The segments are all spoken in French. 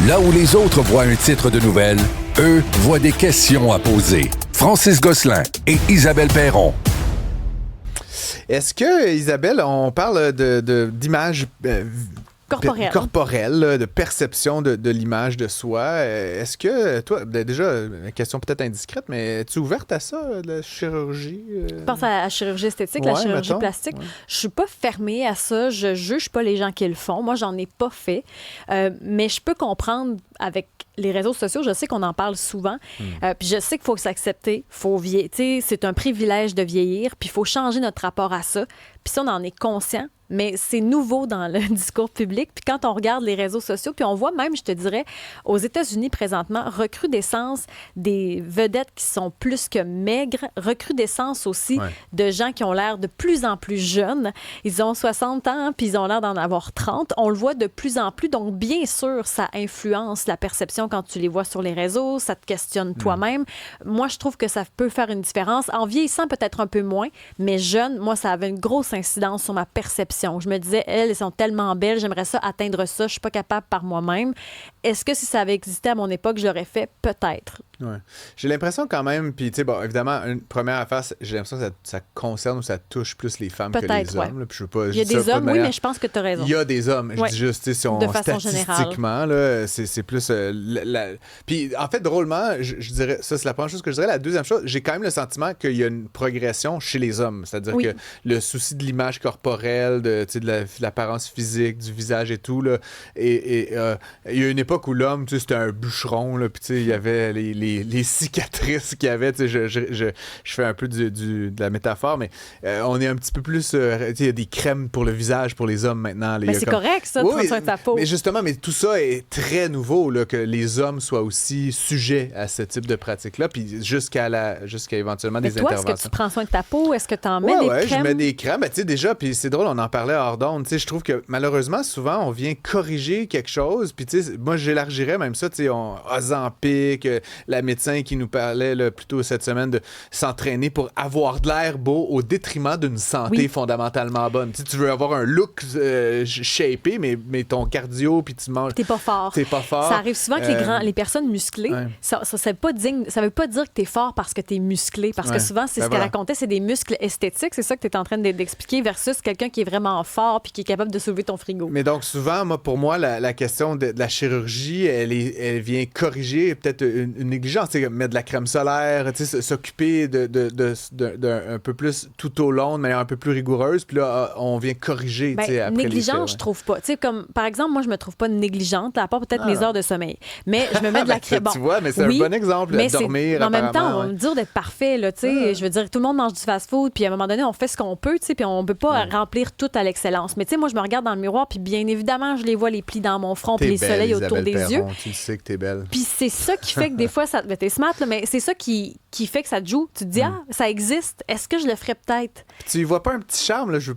Là où les autres voient un titre de nouvelle, eux voient des questions à poser. Francis Gosselin et Isabelle Perron. Est-ce que, Isabelle, on parle d'image corporelle, là, de perception de l'image de soi. Est-ce que, toi, déjà, une question peut-être indiscrète, mais es-tu ouverte à ça, la chirurgie? Je pense à la chirurgie esthétique, la chirurgie plastique. Ouais. Je suis pas fermée à ça. Je juge pas les gens qui le font. Moi, j'en ai pas fait. Mais je peux comprendre avec les réseaux sociaux, je sais qu'on en parle souvent. Puis je sais qu'il faut s'accepter. Faut vieillir. C'est un privilège de vieillir. Puis il faut changer notre rapport à ça. Puis ça, on en est conscient. Mais c'est nouveau dans le discours public. Puis quand on regarde les réseaux sociaux, puis on voit même, je te dirais, aux États-Unis présentement, recrudescence des vedettes qui sont plus que maigres, recrudescence aussi de gens qui ont l'air de plus en plus jeunes. Ils ont 60 ans, puis ils ont l'air d'en avoir 30. On le voit de plus en plus. Donc, bien sûr, ça influence la perception quand tu les vois sur les réseaux. Ça te questionne toi-même. Moi, je trouve que ça peut faire une différence. En vieillissant, peut-être un peu moins, mais jeune, moi, ça avait une grosse incidence sur ma perception. Je me disais, elles sont tellement belles, j'aimerais ça atteindre ça, je suis pas capable par moi-même. Est-ce que si ça avait existé à mon époque, je l'aurais fait? Peut-être. Ouais. J'ai l'impression quand même, puis tu sais, bon, évidemment, une première affaire, j'ai l'impression que ça concerne ou ça touche plus les femmes que les hommes. Là, puis je veux pas, il y a des hommes, oui, mais je pense que tu as raison. Il y a des hommes, je dis juste, tu sais, si on statistiquement, là, c'est plus... Puis en fait, drôlement, je dirais, ça c'est la première chose que je dirais. La deuxième chose, j'ai quand même le sentiment qu'il y a une progression chez les hommes. C'est-à-dire que le souci de l'image corporelle, de l'apparence physique, du visage et tout, là, et il y a une époque où l'homme, tu sais, c'était un bûcheron, là, puis tu sais, il y avait les cicatrices qu'il y avait, tu sais, je fais un peu de la métaphore, mais on est un petit peu plus, tu sais, il y a des crèmes pour le visage pour les hommes maintenant. Mais c'est correct, ça, de prendre soin de ta peau. Mais justement, mais tout ça est très nouveau, là, que les hommes soient aussi sujets à ce type de pratique-là, puis jusqu'à éventuellement des interventions. Est-ce que tu prends soin de ta peau? Est-ce que tu en mets des crèmes? Oui, je mets des crèmes. Ben, tu sais, déjà, puis c'est drôle, on en parlait hors d'onde, tu sais, je trouve que malheureusement, souvent, on vient corriger quelque chose, puis tu sais, moi, j'élargirais même ça, tu sais, Ozempic, la médecin qui nous parlait là, plus tôt cette semaine de s'entraîner pour avoir de l'air beau au détriment d'une santé fondamentalement bonne. Tu veux avoir un look shapé, mais ton cardio, puis tu manges... T'es pas fort. Ça arrive souvent que les personnes musclées, ça veut pas dire que t'es fort parce que t'es musclé, parce que souvent, c'est ce qu'elle racontait, c'est des muscles esthétiques, c'est ça que t'es en train d'expliquer, versus quelqu'un qui est vraiment fort puis qui est capable de soulever ton frigo. Mais donc, souvent, pour moi, la question de la chirurgie, elle vient corriger peut-être une négligence. Mettre de la crème solaire, s'occuper d'un peu plus tout au long, de manière un peu plus rigoureuse, puis là, on vient corriger après négligente, je trouve pas. Comme, par exemple, moi, je me trouve pas négligente, à part peut-être mes heures de sommeil. Mais je me mets de la crème. Tu vois, mais c'est un bon exemple de dormir. En même temps, on va me dire d'être parfait. Là, je veux dire, tout le monde mange du fast-food, puis à un moment donné, on fait ce qu'on peut, puis on peut pas remplir tout à l'excellence. Mais moi, je me regarde dans le miroir, puis bien évidemment, je les vois, les plis dans mon front, puis les soleils autour des yeux. Tu sais que t'es belle. Puis c'est ça qui fait que des fois, t'es smart, là, mais c'est ça qui fait que ça te joue. Tu te dis, ça existe. Est-ce que je le ferais peut-être? Tu y vois pas un petit charme, là? Je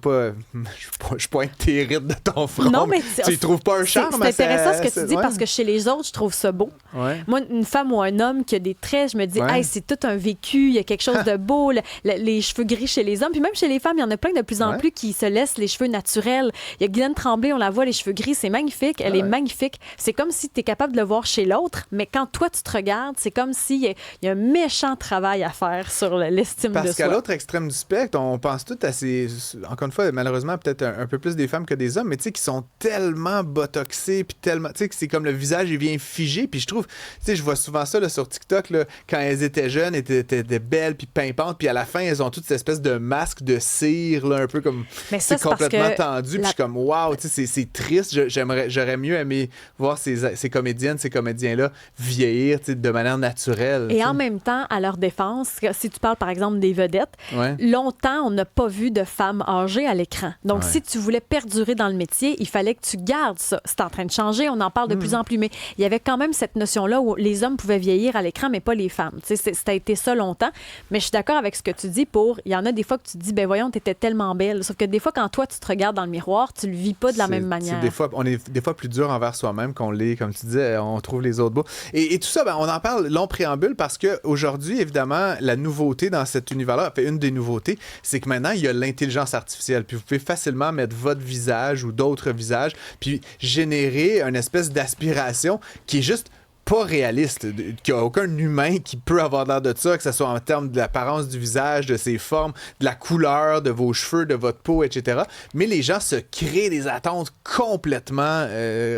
pointe tes rides de ton front. Non, mais tu y trouves pas un charme? C'est intéressant ce que tu dis parce que chez les autres, je trouve ça beau. Ouais. Moi, une femme ou un homme qui a des traits, je me dis, hey, c'est tout un vécu, il y a quelque chose de beau. Les cheveux gris chez les hommes, puis même chez les femmes, il y en a plein de plus en plus qui se laissent les cheveux naturels. Il y a Guylaine Tremblay, on la voit, les cheveux gris, c'est magnifique. Elle est magnifique. C'est comme si tu es capable de le voir chez l'autre, mais quand toi, tu te regardes, c'est comme s'il y a un méchant travail à faire sur l'estime de soi. Parce qu'à l'autre extrême du spectre, on pense tout à encore une fois, malheureusement, peut-être un peu plus des femmes que des hommes, mais tu sais, qui sont tellement botoxés, puis tellement, tu sais, que c'est comme le visage, il vient figé, puis je trouve, tu sais, je vois souvent ça là, sur TikTok, là, quand elles étaient jeunes, elles étaient belles, puis pimpantes, puis à la fin, elles ont toute cette espèce de masque de cire, là, un peu comme, c'est complètement tendu, puis je suis comme, waouh, tu sais, c'est triste, j'aurais mieux aimé voir ces comédiennes, ces comédiens-là vieillir, tu sais, de manière naturelle. Et en même temps, à leur défense, si tu parles par exemple des vedettes, longtemps on n'a pas vu de femmes âgées à l'écran. Donc si tu voulais perdurer dans le métier, il fallait que tu gardes ça. C'est en train de changer, on en parle de plus en plus, mais il y avait quand même cette notion-là où les hommes pouvaient vieillir à l'écran, mais pas les femmes. Tu sais, ça a été ça longtemps. Mais je suis d'accord avec ce que tu dis il y en a des fois que tu te dis, ben voyons, t'étais tellement tellement belle. Sauf que des fois, quand toi, tu te regardes dans le miroir, tu le vis pas de la même manière. On est des fois plus dur envers soi-même qu'on l'est, comme tu disais, on trouve les autres beaux. Et tout ça, on en parle long préambule parce qu'aujourd'hui, évidemment, la nouveauté dans cet univers-là, une des nouveautés, c'est que maintenant, il y a l'intelligence artificielle. Puis vous pouvez facilement mettre votre visage ou d'autres visages, puis générer une espèce d'aspiration qui est juste pas réaliste, qu'il n'y a aucun humain qui peut avoir l'air de ça, que ce soit en termes de l'apparence du visage, de ses formes, de la couleur de vos cheveux, de votre peau, etc. Mais les gens se créent des attentes complètement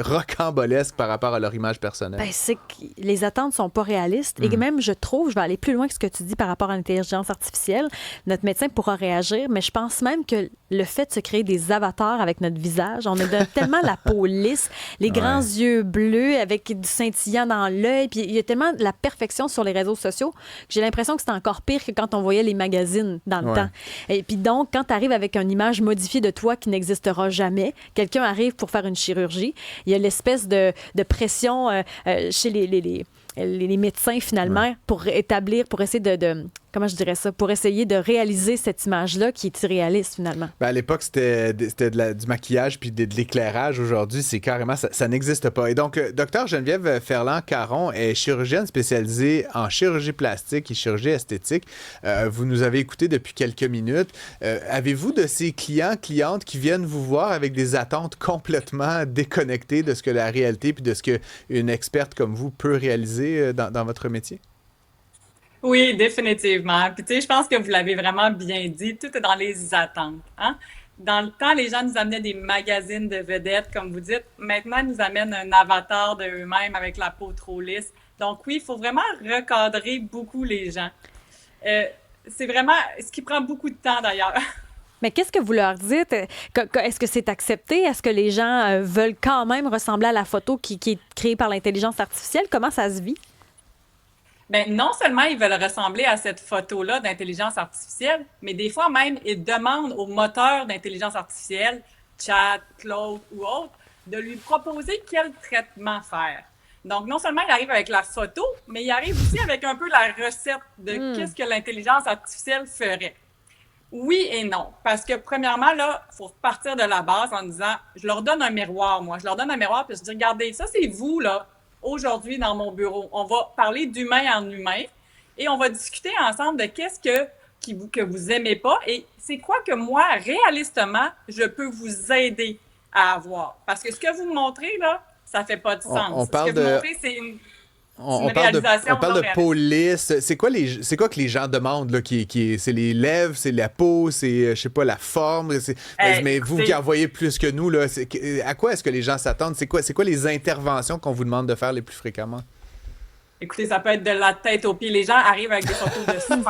rocambolesques par rapport à leur image personnelle. C'est que les attentes sont pas réalistes. Et même, je trouve, je vais aller plus loin que ce que tu dis par rapport à l'intelligence artificielle. Notre médecin pourra réagir, mais je pense même que le fait de se créer des avatars avec notre visage, on a tellement la peau lisse, les grands yeux bleus avec du scintillant dans l'œil, puis il y a tellement de la perfection sur les réseaux sociaux que j'ai l'impression que c'est encore pire que quand on voyait les magazines dans le temps. Et puis donc, quand tu arrives avec une image modifiée de toi qui n'existera jamais, quelqu'un arrive pour faire une chirurgie, il y a l'espèce de pression chez les médecins, finalement, pour essayer comment je dirais ça, pour essayer de réaliser cette image-là qui est irréaliste, finalement. À l'époque, c'était du maquillage puis de l'éclairage. Aujourd'hui, c'est carrément, ça n'existe pas. Et donc, Dr Geneviève Ferland-Caron est chirurgienne spécialisée en chirurgie plastique et chirurgie esthétique. Vous nous avez écouté depuis quelques minutes. Avez-vous de ces clientes qui viennent vous voir avec des attentes complètement déconnectées de ce que la réalité puis de ce qu'une experte comme vous peut réaliser dans votre métier? Oui, définitivement. Puis, tu sais, je pense que vous l'avez vraiment bien dit, tout est dans les attentes. Hein? Dans le temps, les gens nous amenaient des magazines de vedettes, comme vous dites. Maintenant, ils nous amènent un avatar d'eux-mêmes avec la peau trop lisse. Donc, oui, il faut vraiment recadrer beaucoup les gens. C'est vraiment ce qui prend beaucoup de temps, d'ailleurs. Mais qu'est-ce que vous leur dites? Est-ce que c'est accepté? Est-ce que les gens veulent quand même ressembler à la photo qui est créée par l'intelligence artificielle? Comment ça se vit? Bien, non seulement ils veulent ressembler à cette photo-là d'intelligence artificielle, mais des fois même, ils demandent au moteur d'intelligence artificielle, Chat, Claude ou autre, de lui proposer quel traitement faire. Donc, non seulement il arrive avec la photo, mais il arrive aussi avec un peu la recette de qu'est-ce que l'intelligence artificielle ferait. Oui et non. Parce que, premièrement, là, il faut repartir de la base en disant, je leur donne un miroir, moi. Je leur donne un miroir, puis je dis, regardez, ça, c'est vous, là. Aujourd'hui, dans mon bureau, on va parler d'humain en humain et on va discuter ensemble de qu'est-ce que vous aimez pas et c'est quoi que moi, réalistement, je peux vous aider à avoir. Parce que ce que vous me montrez, là, ça fait pas de sens. On parle ce que vous montrez, c'est une On parle de peau lisse. C'est quoi que les gens demandent là, c'est les lèvres, c'est la peau, c'est je sais pas la forme. Mais vous qui en voyez plus que nous là, à quoi est-ce que les gens s'attendent? C'est quoi les interventions qu'on vous demande de faire les plus fréquemment? Écoutez, ça peut être de la tête aux pieds. Les gens arrivent avec des photos de seins.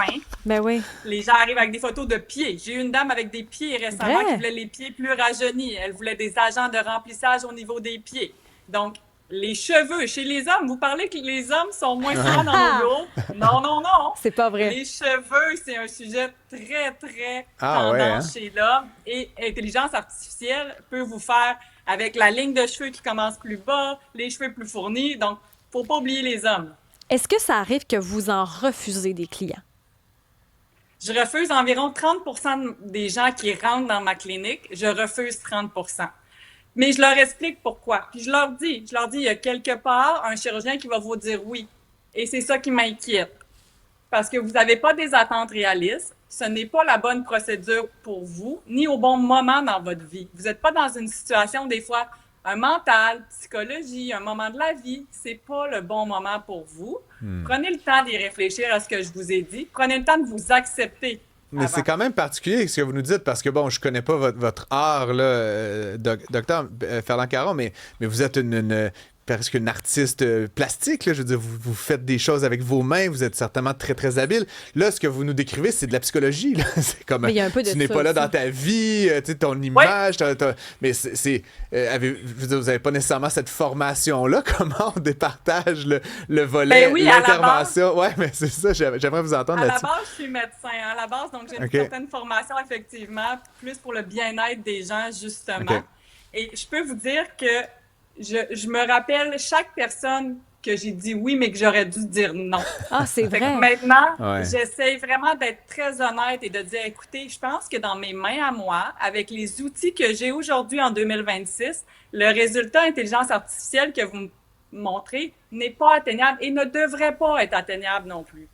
Ben oui. Les gens arrivent avec des photos de pieds. J'ai eu une dame avec des pieds récemment qui voulait les pieds plus rajeunis. Elle voulait des agents de remplissage au niveau des pieds. Donc, les cheveux, chez les hommes, vous parlez que les hommes sont moins souvent dans nos bureaux. Non. C'est pas vrai. Les cheveux, c'est un sujet très, très tendance chez l'homme. Et l'intelligence artificielle peut vous faire avec la ligne de cheveux qui commence plus bas, les cheveux plus fournis. Donc, faut pas oublier les hommes. Est-ce que ça arrive que vous en refusez des clients? Je refuse environ 30% des gens qui rentrent dans ma clinique. Je refuse 30%. Mais je leur explique pourquoi. Puis je leur dis, il y a quelque part un chirurgien qui va vous dire oui. Et c'est ça qui m'inquiète. Parce que vous n'avez pas des attentes réalistes. Ce n'est pas la bonne procédure pour vous, ni au bon moment dans votre vie. Vous n'êtes pas dans une situation, des fois, un mental, psychologie, un moment de la vie. C'est pas le bon moment pour vous. Prenez le temps d'y réfléchir à ce que je vous ai dit. Prenez le temps de vous accepter. Mais c'est quand même particulier ce que vous nous dites, parce que, bon, je connais pas votre art, là, docteur Ferland-Caron, mais vous êtes presque une artiste plastique, là. Je veux dire, vous faites des choses avec vos mains, vous êtes certainement très, très habile. Là, ce que vous nous décrivez, c'est de la psychologie, là. C'est comme, tu n'es pas là dans ta vie, tu sais, ton image, mais vous n'avez pas nécessairement cette formation-là. Comment on départage le volet, l'intervention? Oui, mais c'est ça, j'aimerais vous entendre là-dessus. À la base, je suis médecin, à la base, donc j'ai une certaine formation, effectivement, plus pour le bien-être des gens, justement. Et je peux vous dire que je me rappelle chaque personne que j'ai dit oui, mais que j'aurais dû dire non. Ah, c'est vrai. Maintenant, j'essaie vraiment d'être très honnête et de dire, écoutez, je pense que dans mes mains à moi, avec les outils que j'ai aujourd'hui en 2026, le résultat intelligence artificielle que vous me montrez n'est pas atteignable et ne devrait pas être atteignable non plus.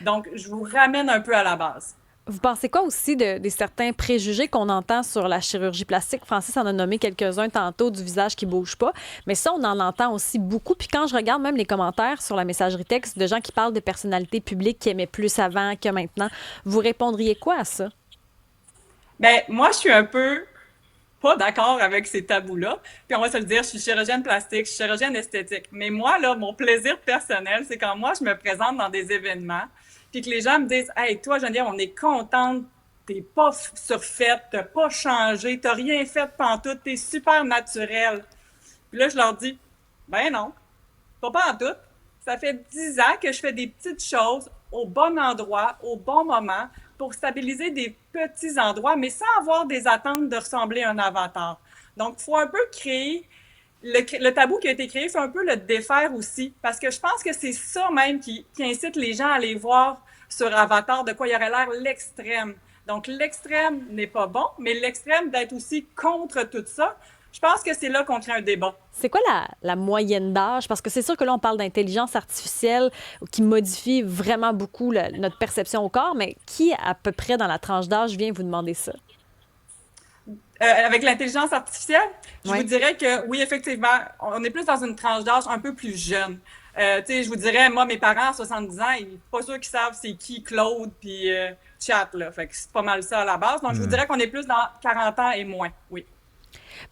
Donc, je vous ramène un peu à la base. Vous pensez quoi aussi des certains préjugés qu'on entend sur la chirurgie plastique? Francis en a nommé quelques-uns tantôt, du visage qui bouge pas. Mais ça, on en entend aussi beaucoup. Puis quand je regarde même les commentaires sur la messagerie texte de gens qui parlent de personnalités publiques qui aimaient plus avant que maintenant, vous répondriez quoi à ça? Bien, moi, je suis un peu pas d'accord avec ces tabous-là. Puis on va se le dire, je suis chirurgienne plastique, je suis chirurgienne esthétique. Mais moi, là, mon plaisir personnel, c'est quand moi, je me présente dans des événements puis que les gens me disent « Hey, toi, Geneviève, on est contente, t'es pas surfaite, t'as pas changé, t'as rien fait pantoute, t'es super naturelle. » Puis là, je leur dis « Ben non, pas pantoute. Ça fait 10 ans que je fais des petites choses au bon endroit, au bon moment, pour stabiliser des petits endroits, mais sans avoir des attentes de ressembler à un avatar. » Donc, il faut un peu créer... Le tabou qui a été créé, c'est un peu le défaire aussi, parce que je pense que c'est ça même qui incite les gens à aller voir sur Avatar de quoi il y aurait l'air l'extrême. Donc, l'extrême n'est pas bon, mais l'extrême d'être aussi contre tout ça, je pense que c'est là qu'on crée un débat. C'est quoi la moyenne d'âge? Parce que c'est sûr que là, on parle d'intelligence artificielle qui modifie vraiment beaucoup notre perception au corps, mais qui, à peu près dans la tranche d'âge, vient vous demander ça? Avec l'intelligence artificielle, je vous dirais que oui, effectivement, on est plus dans une tranche d'âge un peu plus jeune. Je vous dirais, moi, mes parents à 70 ans, ils sont pas sûrs qu'ils savent c'est qui Claude puis Chat, là. Fait que c'est pas mal ça à la base. Donc, je vous dirais qu'on est plus dans 40 ans et moins, oui.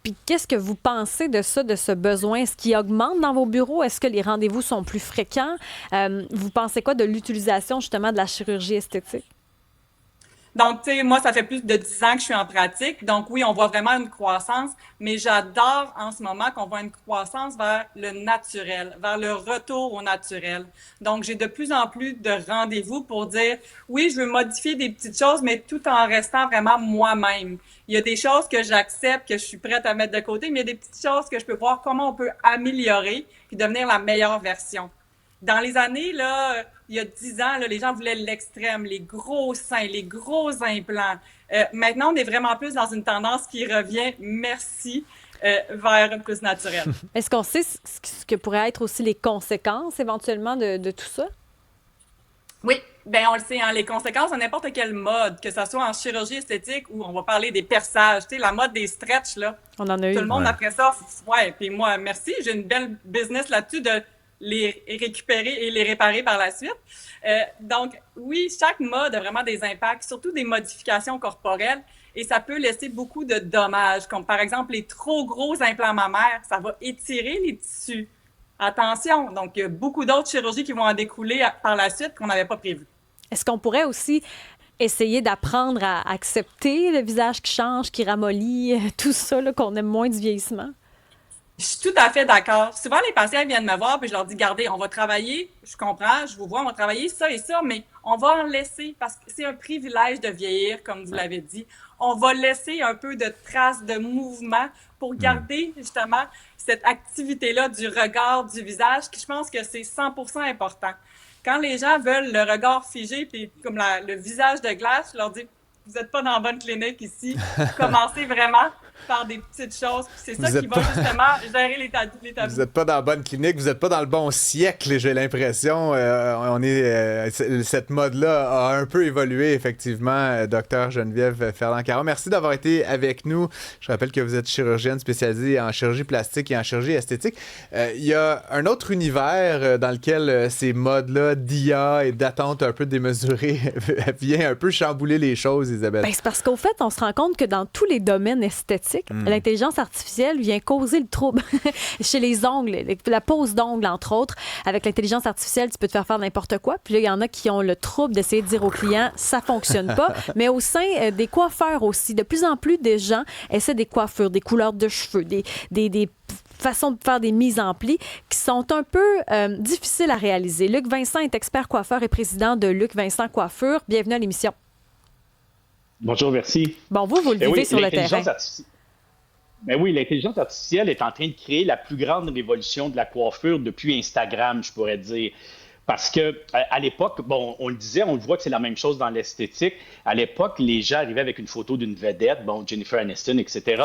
Puis qu'est-ce que vous pensez de ça, de ce besoin? Est-ce qu'il augmente dans vos bureaux? Est-ce que les rendez-vous sont plus fréquents? Vous pensez quoi de l'utilisation, justement, de la chirurgie esthétique? Donc, tu sais, moi, ça fait plus de 10 ans que je suis en pratique. Donc, oui, on voit vraiment une croissance, mais j'adore en ce moment qu'on voit une croissance vers le naturel, vers le retour au naturel. Donc, j'ai de plus en plus de rendez-vous pour dire, oui, je veux modifier des petites choses, mais tout en restant vraiment moi-même. Il y a des choses que j'accepte, que je suis prête à mettre de côté, mais il y a des petites choses que je peux voir comment on peut améliorer puis devenir la meilleure version. Dans les années, là, il y a 10 ans, là, les gens voulaient l'extrême, les gros seins, les gros implants. Maintenant, on est vraiment plus dans une tendance qui revient, merci, vers plus naturel. Est-ce qu'on sait ce que pourraient être aussi les conséquences éventuellement de tout ça? Oui, bien on le sait, hein, les conséquences de n'importe quelle mode, que ce soit en chirurgie esthétique ou on va parler des perçages, tu sais, la mode des stretch, là. On en a eu. Tout le monde après ça, ouais, puis moi, merci, j'ai une belle business là-dessus de les récupérer et les réparer par la suite. Donc, oui, chaque mode a vraiment des impacts, surtout des modifications corporelles, et ça peut laisser beaucoup de dommages, comme par exemple les trop gros implants mammaires, ça va étirer les tissus. Attention, donc il y a beaucoup d'autres chirurgies qui vont en découler par la suite qu'on n'avait pas prévu. Est-ce qu'on pourrait aussi essayer d'apprendre à accepter le visage qui change, qui ramollit, tout ça, là, qu'on aime moins du vieillissement? Je suis tout à fait d'accord. Souvent, les patients viennent me voir, puis je leur dis, regardez, on va travailler, je comprends, je vous vois, on va travailler ça et ça, mais on va en laisser, parce que c'est un privilège de vieillir, comme vous l'avez dit. On va laisser un peu de traces de mouvement pour garder, justement, cette activité-là du regard, du visage, qui je pense que c'est 100% important. Quand les gens veulent le regard figé, puis comme le visage de glace, je leur dis, vous n'êtes pas dans la bonne clinique ici. Commencez vraiment par des petites choses. C'est ça qui va justement gérer les tabous. Vous n'êtes pas dans la bonne clinique, vous n'êtes pas dans le bon siècle, j'ai l'impression. Cette mode-là a un peu évolué, effectivement, Dr Geneviève Ferland-Caron. Merci d'avoir été avec nous. Je rappelle que vous êtes chirurgienne spécialisée en chirurgie plastique et en chirurgie esthétique. Il y a un autre univers dans lequel ces modes-là d'IA et d'attente un peu démesurée viennent un peu chambouler les choses, Isabelle. Ben, c'est parce qu'au fait, on se rend compte que dans tous les domaines esthétiques, l'intelligence artificielle vient causer le trouble. Chez les ongles, la pose d'ongles, entre autres, avec l'intelligence artificielle, tu peux te faire n'importe quoi. Puis là, il y en a qui ont le trouble d'essayer de dire aux clients, ça fonctionne pas. Mais au sein des coiffeurs aussi, de plus en plus de gens essaient des coiffures, des couleurs de cheveux, des façons de faire des mises en plis qui sont un peu difficiles à réaliser. Luc Vincent est expert coiffeur et président de Luc Vincent Coiffure. Bienvenue à l'émission. Bonjour, merci. Bon, vous le vivez sur le terrain. Ben oui, l'intelligence artificielle est en train de créer la plus grande révolution de la coiffure depuis Instagram, je pourrais dire. Parce que à l'époque, bon, on le disait, on le voit que c'est la même chose dans l'esthétique. À l'époque, les gens arrivaient avec une photo d'une vedette, bon, Jennifer Aniston, etc.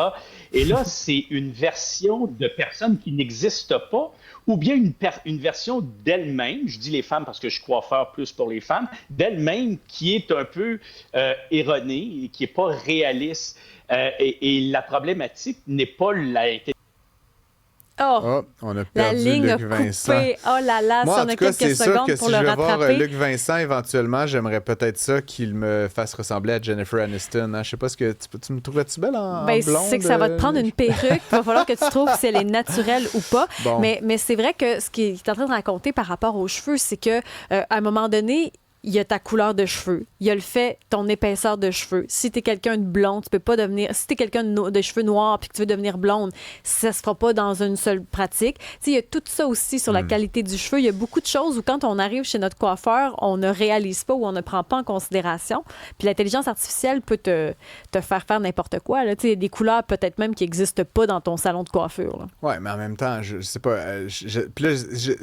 Et là, c'est une version de personne qui n'existe pas, ou bien une version d'elle-même, je dis les femmes parce que je suis coiffeur plus pour les femmes, d'elle-même qui est un peu erronée, qui n'est pas réaliste. Et la problématique n'est pas on a perdu Luc Vincent. Oh là là, moi, ça, en tout cas, c'est sûr que si je vais voir Luc Vincent éventuellement, j'aimerais peut-être ça qu'il me fasse ressembler à Jennifer Aniston. Hein? Je sais pas ce que tu me trouverais-tu belle en blonde? C'est que ça va te prendre une perruque. Il va falloir que tu trouves si elle est naturelle ou pas. Bon. Mais c'est vrai que ce qu'il est en train de raconter par rapport aux cheveux, c'est que à un moment donné, il y a ta couleur de cheveux. Il y a le fait, ton épaisseur de cheveux. Si t'es quelqu'un de blond, tu peux pas devenir... Si t'es quelqu'un de cheveux noirs puis que tu veux devenir blonde, ça se fera pas dans une seule pratique. Il y a tout ça aussi sur la qualité du cheveu. Il y a beaucoup de choses où quand on arrive chez notre coiffeur, on ne réalise pas ou on ne prend pas en considération. Puis l'intelligence artificielle peut te faire n'importe quoi. Là. Des couleurs peut-être même qui n'existent pas dans ton salon de coiffure. Oui, mais en même temps, je sais pas...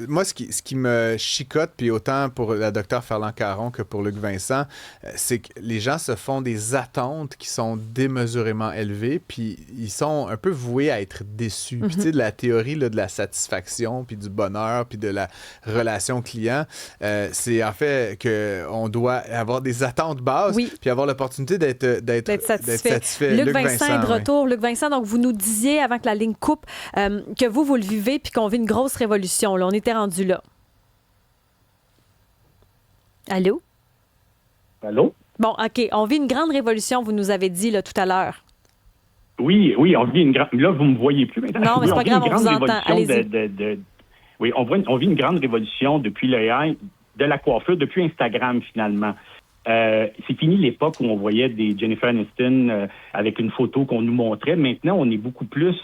moi, ce qui me chicote, puis autant pour la docteure Ferland-Caron que pour Luc Vincent, c'est que les gens se font des attentes qui sont démesurément élevées, puis ils sont un peu voués à être déçus. Puis tu sais, de la théorie là, de la satisfaction, puis du bonheur, puis de la relation client, c'est en fait qu'on doit avoir des attentes basses, puis avoir l'opportunité d'être satisfait. Luc Vincent est de retour. Luc Vincent, donc vous nous disiez avant que la ligne coupe que vous le vivez, puis qu'on vit une grosse révolution. Là, on était rendu là. Allô? Allô? Bon, OK. On vit une grande révolution, vous nous avez dit là, tout à l'heure. Oui, on vit une grande... Là, vous ne me voyez plus maintenant. Non, mais c'est pas grave, on vous entend. Allez-y. Oui, on vit une grande révolution depuis l'AI, de la coiffure, depuis Instagram, finalement. C'est fini l'époque où on voyait des Jennifer Aniston avec une photo qu'on nous montrait. Maintenant, on est beaucoup plus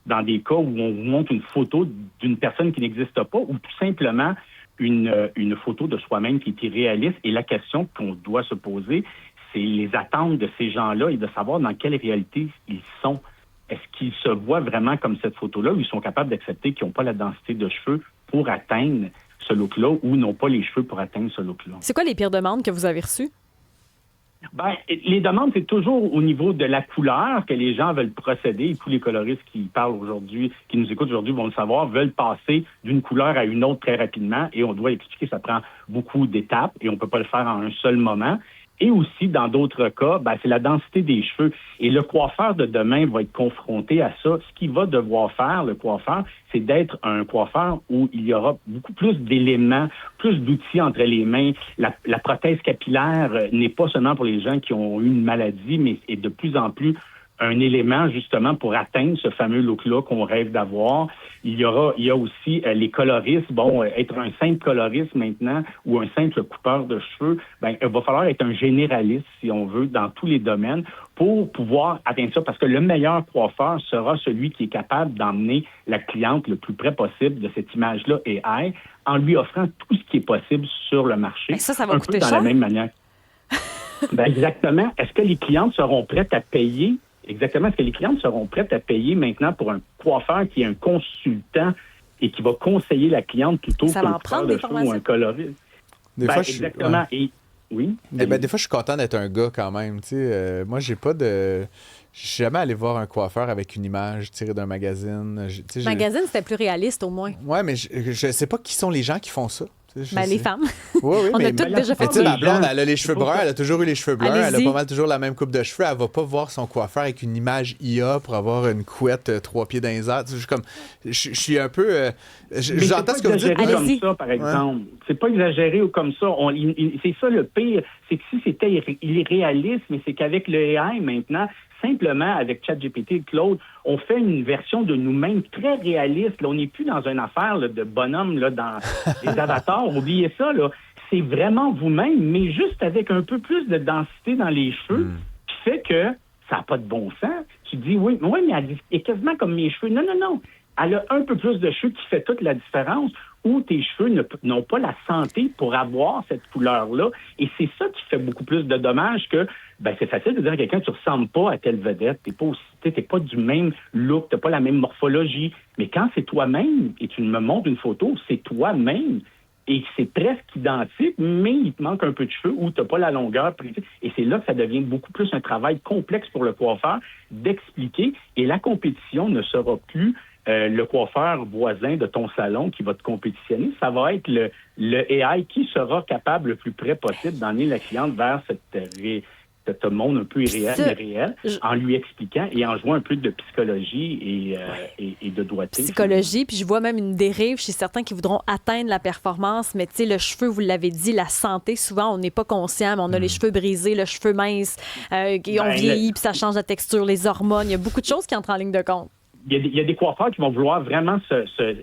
dans des cas où on vous montre une photo d'une personne qui n'existe pas ou tout simplement une photo de soi-même qui est irréaliste. Et la question qu'on doit se poser, c'est les attentes de ces gens-là et de savoir dans quelle réalité ils sont. Est-ce qu'ils se voient vraiment comme cette photo-là ou ils sont capables d'accepter qu'ils n'ont pas la densité de cheveux pour atteindre ce look-là ou n'ont pas les cheveux pour atteindre ce look-là? C'est quoi les pires demandes que vous avez reçues? Ben, les demandes, c'est toujours au niveau de la couleur que les gens veulent procéder. Et tous les coloristes qui parlent aujourd'hui, qui nous écoutent aujourd'hui vont le savoir, veulent passer d'une couleur à une autre très rapidement. Et on doit expliquer que ça prend beaucoup d'étapes et on ne peut pas le faire en un seul moment. Et aussi, dans d'autres cas, c'est la densité des cheveux. Et le coiffeur de demain va être confronté à ça. Ce qu'il va devoir faire, le coiffeur, c'est d'être un coiffeur où il y aura beaucoup plus d'éléments, plus d'outils entre les mains. La prothèse capillaire n'est pas seulement pour les gens qui ont eu une maladie, mais est de plus en plus un élément justement pour atteindre ce fameux look-là qu'on rêve d'avoir. Il y a aussi les coloristes. Bon, être un simple coloriste maintenant ou un simple coupeur de cheveux, il va falloir être un généraliste, si on veut, dans tous les domaines pour pouvoir atteindre ça. Parce que le meilleur coiffeur sera celui qui est capable d'emmener la cliente le plus près possible de cette image-là AI en lui offrant tout ce qui est possible sur le marché. Ça va coûter cher. Dans la même manière. Exactement. Est-ce que les clientes seront prêtes à payer? Exactement. Est-ce que les clientes seront prêtes à payer maintenant pour un coiffeur qui est un consultant et qui va conseiller la cliente plutôt qu'un coiffeur de cheveux ou un coloriste? Des fois, exactement. Et oui. Des fois, je suis content d'être un gars quand même. Moi, j'ai pas de... Je suis jamais allé voir un coiffeur avec une image tirée d'un magazine. Magazine, c'était plus réaliste au moins. Oui, mais je sais pas qui sont les gens qui font ça. Les femmes. Oui, on a toutes déjà fait ça. Ma blonde, elle a les cheveux bruns, elle a toujours eu les cheveux blancs, elle a pas mal toujours la même coupe de cheveux. Elle va pas voir son coiffeur avec une image IA pour avoir une couette 3 pieds dans les airs. Je suis un peu... J'entends ce que vous dites. Comme ça, par exemple. C'est pas exagéré ou comme ça. C'est ça le pire. C'est que si c'était irréaliste, mais c'est qu'avec le AI maintenant, simplement avec ChatGPT et Claude, on fait une version de nous-mêmes très réaliste. Là, on n'est plus dans une affaire là, de bonhomme là, dans les avatars. Oubliez ça. Là. C'est vraiment vous-même, mais juste avec un peu plus de densité dans les cheveux, qui fait que ça n'a pas de bon sens. Tu dis, oui, mais elle est quasiment comme mes cheveux. Non. Elle a un peu plus de cheveux qui fait toute la différence, où tes cheveux n'ont pas la santé pour avoir cette couleur-là. Et c'est ça qui fait beaucoup plus de dommages que, c'est facile de dire à quelqu'un, tu ressembles pas à telle vedette, t'es pas aussi tu n'es pas du même look, tu n'as pas la même morphologie. Mais quand c'est toi-même et tu me montres une photo, c'est toi-même et c'est presque identique, mais il te manque un peu de cheveux ou tu n'as pas la longueur précise. Et c'est là que ça devient beaucoup plus un travail complexe pour le coiffeur d'expliquer. Et la compétition ne sera plus le coiffeur voisin de ton salon qui va te compétitionner. Ça va être le AI qui sera capable le plus près possible d'emmener la cliente vers ce monde un peu irréel, en lui expliquant et en jouant un peu de psychologie et de doigté. Psychologie, puis je vois même une dérive chez certains qui voudront atteindre la performance, mais tu sais, le cheveu, vous l'avez dit, la santé, souvent, on n'est pas conscient, mais on a les cheveux brisés, le cheveu mince, on vieillit, puis ça change la texture, les hormones, il y a beaucoup de choses qui entrent en ligne de compte. Il y a des coiffeurs qui vont vouloir vraiment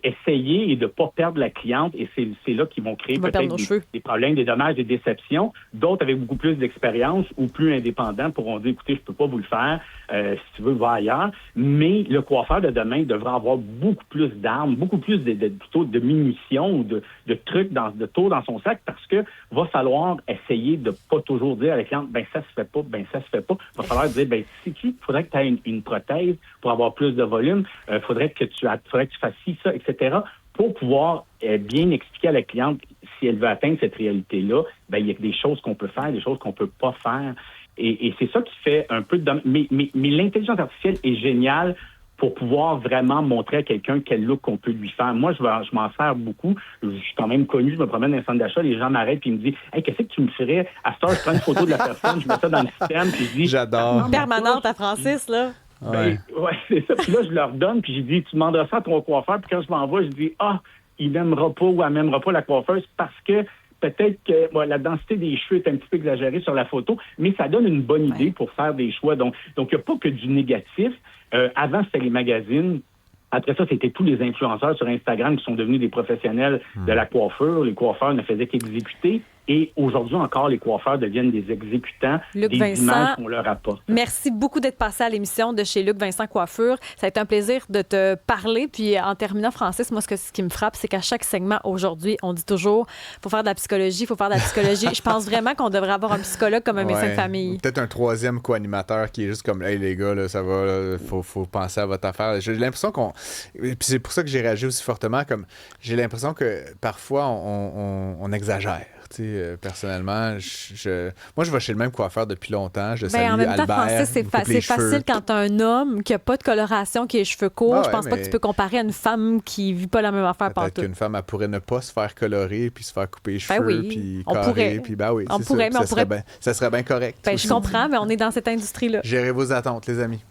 essayer et de ne pas perdre la cliente, et c'est là qu'ils vont créer peut-être des problèmes, des dommages, des déceptions. D'autres, avec beaucoup plus d'expérience ou plus indépendants, pourront dire, écoutez, je ne peux pas vous le faire, si tu veux, va ailleurs. Mais le coiffeur de demain devra avoir beaucoup plus d'armes, beaucoup plus de munitions ou de trucs, de tours dans son sac, parce que va falloir essayer de ne pas toujours dire à la cliente, ça se fait pas, ça se fait pas. Il va falloir dire, il faudrait que tu aies une prothèse pour avoir plus de volume. Faudrait que tu fasses ci, ça, etc., pour pouvoir bien expliquer à la cliente si elle veut atteindre cette réalité-là, il y a des choses qu'on peut faire, des choses qu'on peut pas faire. Et c'est ça qui fait un peu de... Mais l'intelligence artificielle est géniale pour pouvoir vraiment montrer à quelqu'un quel look qu'on peut lui faire. Moi, je m'en sers beaucoup. Je suis quand même connu, je me promène dans un centre d'achat, les gens m'arrêtent et ils me disent « Hey, qu'est-ce que tu me ferais? À cette heure, je prends une photo de la personne, je mets ça dans le système, puis je dis... » J'adore. Permanente à Francis, là. Ouais, c'est ça. Puis là, je leur donne, puis j'ai dit, tu demanderas ça à ton coiffeur, puis quand je m'en vais, je dis, il n'aimera pas ou elle n'aimera pas la coiffeuse parce que peut-être que la densité des cheveux est un petit peu exagérée sur la photo, mais ça donne une bonne idée pour faire des choix. Donc, il n'y a pas que du négatif. Avant, c'était les magazines. Après ça, c'était tous les influenceurs sur Instagram qui sont devenus des professionnels de la coiffure. Les coiffeurs ne faisaient qu'exécuter. Et aujourd'hui encore, les coiffeurs deviennent des exécutants Luc des Vincent, images qu'on leur apporte. Merci beaucoup d'être passé à l'émission de chez Luc Vincent Coiffure. Ça a été un plaisir de te parler. Puis en terminant, Francis, moi, ce qui me frappe, c'est qu'à chaque segment aujourd'hui, on dit toujours faut faire de la psychologie, faut faire de la psychologie. Je pense vraiment qu'on devrait avoir un psychologue comme un médecin de famille. Peut-être un troisième co-animateur qui est juste comme hey les gars, là, ça va, là, faut penser à votre affaire. J'ai l'impression qu'on. Puis c'est pour ça que j'ai réagi aussi fortement, comme j'ai l'impression que parfois on exagère. Personnellement, moi, je vais chez le même coiffeur depuis longtemps. Je salue en même temps, Albert, Francis, c'est facile quand tu as un homme qui n'a pas de coloration, qui a les cheveux courts. Je pense pas que tu peux comparer à une femme qui vit pas la même affaire partout. Peut-être qu'une femme, elle pourrait ne pas se faire colorer puis se faire couper les cheveux puis carrer. Puis on pourrait, ça serait bien correct. Je comprends, mais on est dans cette industrie-là. Gérez vos attentes, les amis.